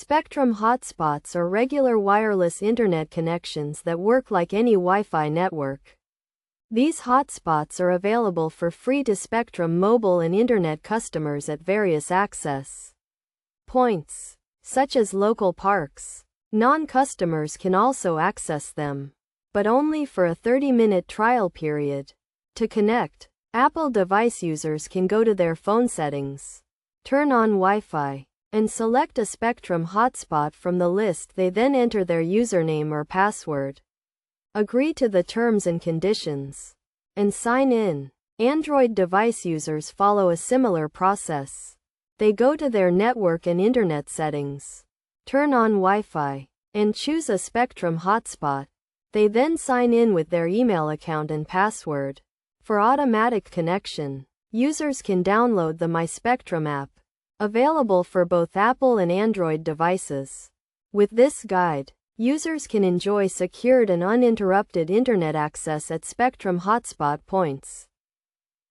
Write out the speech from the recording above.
Spectrum hotspots are regular wireless internet connections that work like any Wi-Fi network. These hotspots are available for free to Spectrum mobile and internet customers at various access points, such as local parks. Non-customers can also access them, but only for a 30-minute trial period. To connect, Apple device users can go to their phone settings, turn on Wi-Fi, and select a Spectrum hotspot from the list. They then enter their username or password, agree to the terms and conditions, and sign in. Android device users follow a similar process. They go to their network and internet settings, turn on Wi-Fi, and choose a Spectrum hotspot. They then sign in with their email account and password. For automatic connection, users can download the My Spectrum app, available for both Apple and Android devices. With this guide, users can enjoy secured and uninterrupted internet access at Spectrum hotspot points.